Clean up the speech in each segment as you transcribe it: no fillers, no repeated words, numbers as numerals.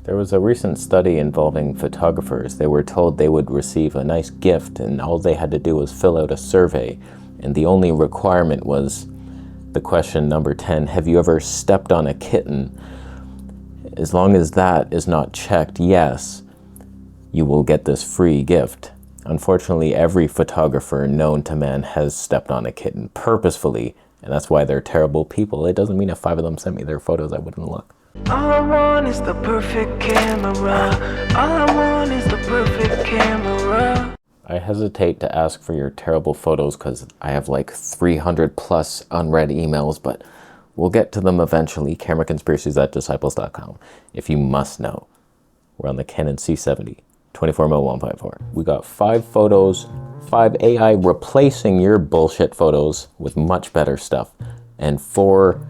There was a recent study involving photographers. They were told they would receive a nice gift and all they had to do was fill out a survey. And the only requirement was the question number 10, have you ever stepped on a kitten? As long as that is not checked, yes, you will get this free gift. Unfortunately, every photographer known to man has stepped on a kitten purposefully, and that's why they're terrible people. It doesn't mean if 5 of them sent me their photos, I wouldn't look. All I want is the perfect camera. All I want is the perfect camera. I hesitate to ask for your terrible photos because I have like 300 plus unread emails, but we'll get to them eventually. CameraConspiracies@disciples.com. If you must know, we're on the Canon C70, 24mm 1.4. We got 5 photos, 5 AI replacing your bullshit photos with much better stuff, and 4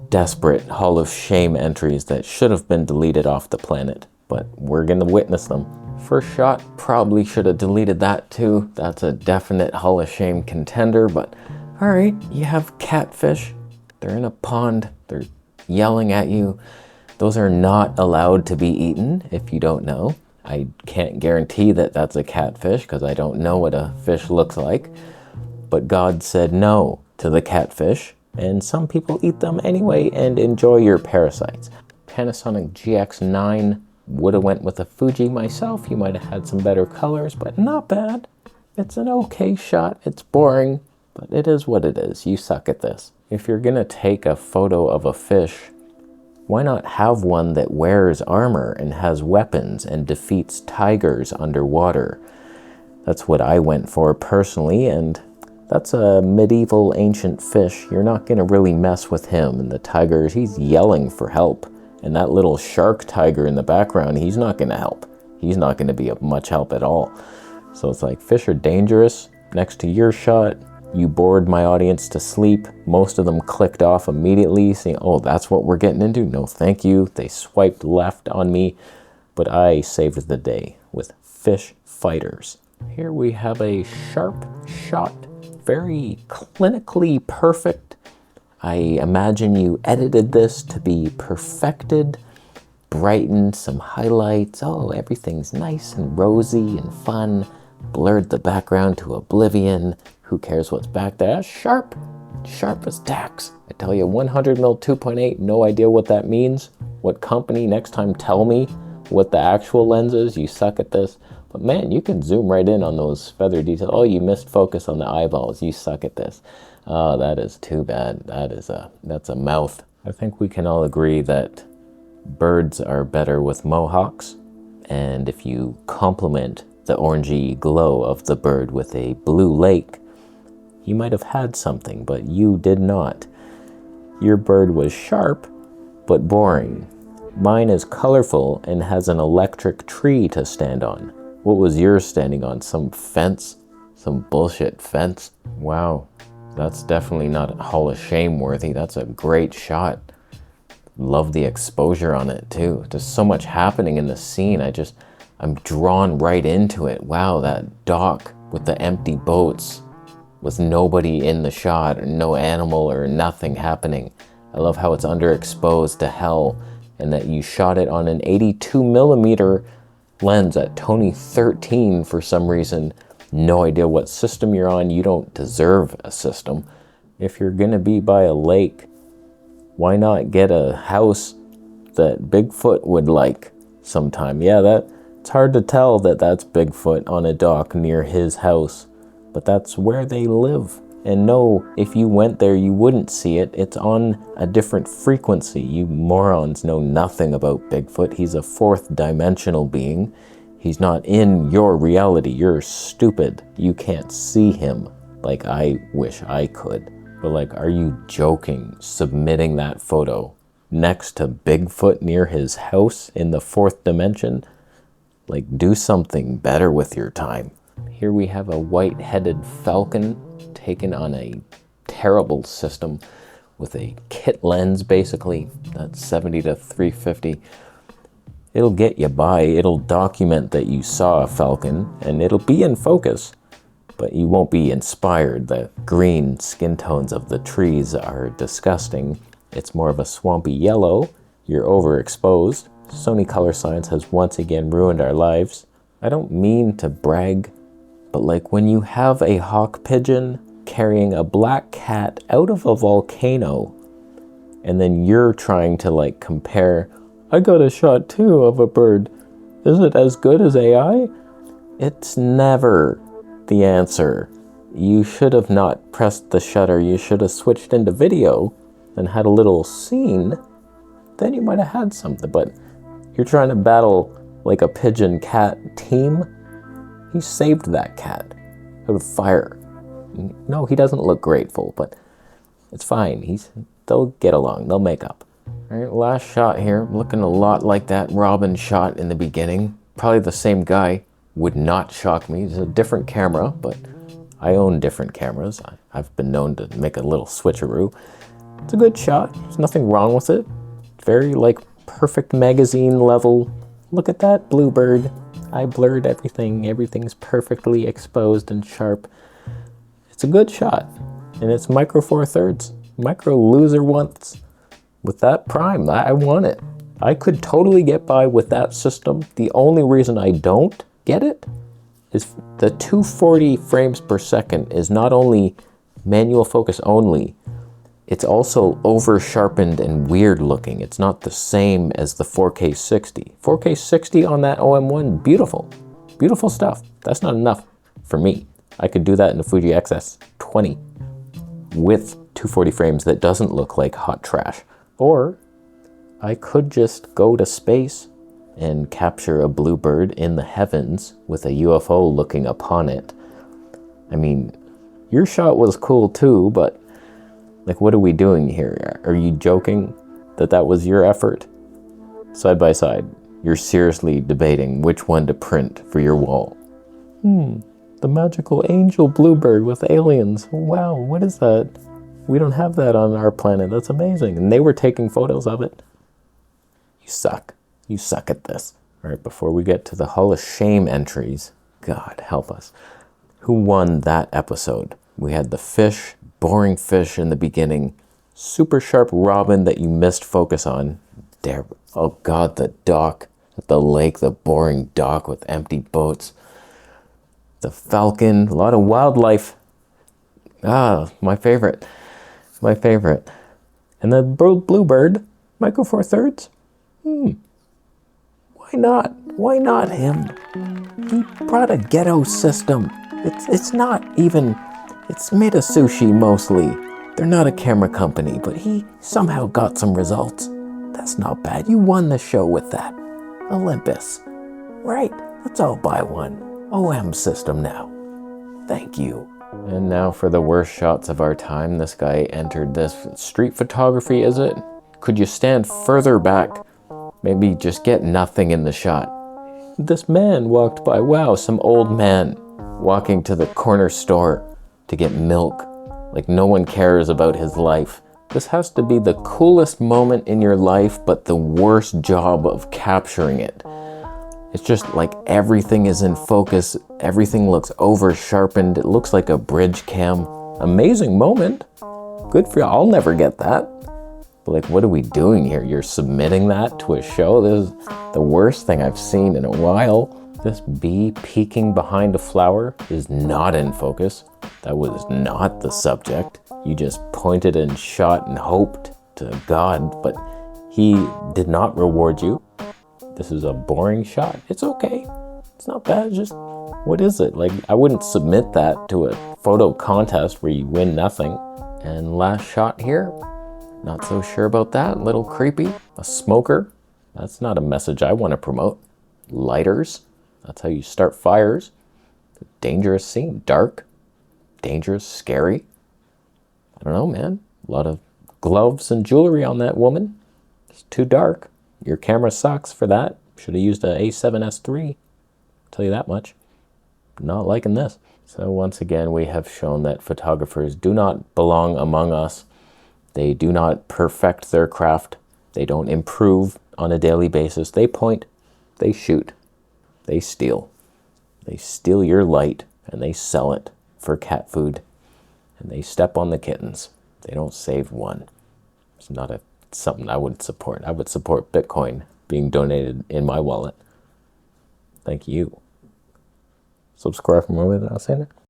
desperate Hall of Shame entries that should have been deleted off the planet, but we're gonna witness them. First shot, probably should have deleted that too. That's a definite Hall of Shame contender, but all right, you have catfish. They're in a pond, they're yelling at you. Those are not allowed to be eaten, if you don't know. I can't guarantee that that's a catfish because I don't know what a fish looks like, but God said no to the catfish, and some people eat them anyway and enjoy your parasites. Panasonic GX9 would have went with a Fuji myself. You might have had some better colors, but not bad. It's an okay shot. It's boring, but it is what it is. You suck at this. If you're gonna take a photo of a fish, why not have one that wears armor and has weapons and defeats tigers underwater? That's what I went for personally, and that's a medieval ancient fish. You're not gonna really mess with him. And the tiger, he's yelling for help. And that little shark tiger in the background, he's not gonna help. He's not gonna be of much help at all. So it's like, fish are dangerous. Next to your shot, you bored my audience to sleep. Most of them clicked off immediately, saying, oh, that's what we're getting into? No, thank you. They swiped left on me, but I saved the day with fish fighters. Here we have a sharp shot, very clinically perfect. I imagine you edited this to be perfected, brightened some highlights. Oh, everything's nice and rosy and fun. Blurred the background to oblivion. Who cares what's back there? Sharp, sharp as tacks. I tell you, 100mm 2.8, no idea what that means. What company? Next time tell me what the actual lens is. You suck at this. But man, you can zoom right in on those feather details. Oh, you missed focus on the eyeballs. You suck at this. Oh, that is too bad. That's a mouth. I think we can all agree that birds are better with mohawks. And if you complement the orangey glow of the bird with a blue lake, you might have had something, but you did not. Your bird was sharp, but boring. Mine is colorful and has an electric tree to stand on. What was yours standing on? Some fence? Some bullshit fence? Wow, that's definitely not Hall of Shame worthy. That's a great shot. Love the exposure on it too. There's so much happening in the scene. I'm drawn right into it. Wow, that dock with the empty boats with nobody in the shot, no animal or nothing happening. I love how it's underexposed to hell and that you shot it on an 82mm lens at Tony 13 for some reason. No idea what system you're on. You don't deserve a system. If you're gonna be by a lake, why not get a house that Bigfoot would like sometime? Yeah, it's hard to tell that that's Bigfoot on a dock near his house, but that's where they live. And no, if you went there, you wouldn't see it. It's on a different frequency. You morons know nothing about Bigfoot. He's a 4th dimensional being. He's not in your reality. You're stupid. You can't see him like I wish I could. But like, are you joking? Submitting that photo next to Bigfoot near his house in the 4th dimension? Like, do something better with your time. Here we have a white-headed falcon taken on a terrible system with a kit lens, basically. That's 70 to 350. It'll get you by. It'll document that you saw a falcon, and it'll be in focus, but you won't be inspired. The green skin tones of the trees are disgusting. It's more of a swampy yellow. You're overexposed. Sony color science has once again ruined our lives. I don't mean to brag, but like when you have a hawk pigeon carrying a black cat out of a volcano, and then you're trying to like compare, I got a shot too of a bird. Is it as good as AI? It's never the answer. You should have not pressed the shutter. You should have switched into video and had a little scene. Then you might have had something, but you're trying to battle like a pigeon cat team. He saved that cat out of fire. No, he doesn't look grateful, but it's fine. They'll get along. They'll make up. All right, last shot here. Looking a lot like that Robin shot in the beginning. Probably the same guy. Would not shock me. It's a different camera, but I own different cameras. I've been known to make a little switcheroo. It's a good shot. There's nothing wrong with it. Very like perfect magazine level. Look at that bluebird. I blurred everything. Everything's perfectly exposed and sharp. It's a good shot. And it's micro four thirds. Micro loser once. With that prime, I want it. I could totally get by with that system. The only reason I don't get it is the 240 frames per second is not only manual focus only, it's also over sharpened and weird looking. It's not the same as the 4K 60. 4K 60 on that OM1, beautiful. Beautiful stuff. That's not enough for me. I could do that in the Fuji XS20 with 240 frames that doesn't look like hot trash. Or I could just go to space and capture a bluebird in the heavens with a UFO looking upon it. I mean, your shot was cool too, but like, what are we doing here? Are you joking that that was your effort? Side by side, you're seriously debating which one to print for your wall. The magical angel bluebird with aliens. Wow, what is that? We don't have that on our planet. That's amazing. And they were taking photos of it. You suck. You suck at this. All right, before we get to the Hall of Shame entries, God help us. Who won that episode? We had the fish, boring fish in the beginning, super sharp robin that you missed focus on. There, oh God, the dock at the lake, the boring dock with empty boats. The falcon, a lot of wildlife. Ah, my favorite. My favorite. And the bluebird, micro four thirds. Why not? Why not him? He brought a ghetto system. It's not even, it's made of sushi mostly. They're not a camera company, but he somehow got some results. That's not bad. You won the show with that. Olympus. Right, let's all buy one. OM system now. Thank you. And now for the worst shots of our time. This guy entered this. Street photography, is it? Could you stand further back? Maybe just get nothing in the shot. This man walked by. Wow, some old man walking to the corner store to get milk. Like no one cares about his life. This has to be the coolest moment in your life, but the worst job of capturing it. It's just like everything is in focus. Everything looks over sharpened. It looks like a bridge cam. Amazing moment. Good for you. I'll never get that. But like, what are we doing here? You're submitting that to a show? This is the worst thing I've seen in a while. This bee peeking behind a flower is not in focus. That was not the subject. You just pointed and shot and hoped to God, but he did not reward you. This is a boring shot. It's okay. It's not bad. Just, what is it? Like, I wouldn't submit that to a photo contest where you win nothing. And last shot here. Not so sure about that. A little creepy. A smoker. That's not a message I want to promote. Lighters. That's how you start fires. It's a dangerous scene. Dark. Dangerous. Scary. I don't know, man. A lot of gloves and jewelry on that woman. It's too dark. Your camera sucks for that. Should have used a A7S III. I'll tell you that much. Not liking this. So once again, we have shown that photographers do not belong among us. They do not perfect their craft. They don't improve on a daily basis. They point, they shoot, they steal. They steal your light and they sell it for cat food. And they step on the kittens. They don't save one. It's not something I would support. I would support Bitcoin being donated in my wallet. Thank you. Subscribe for more without saying it.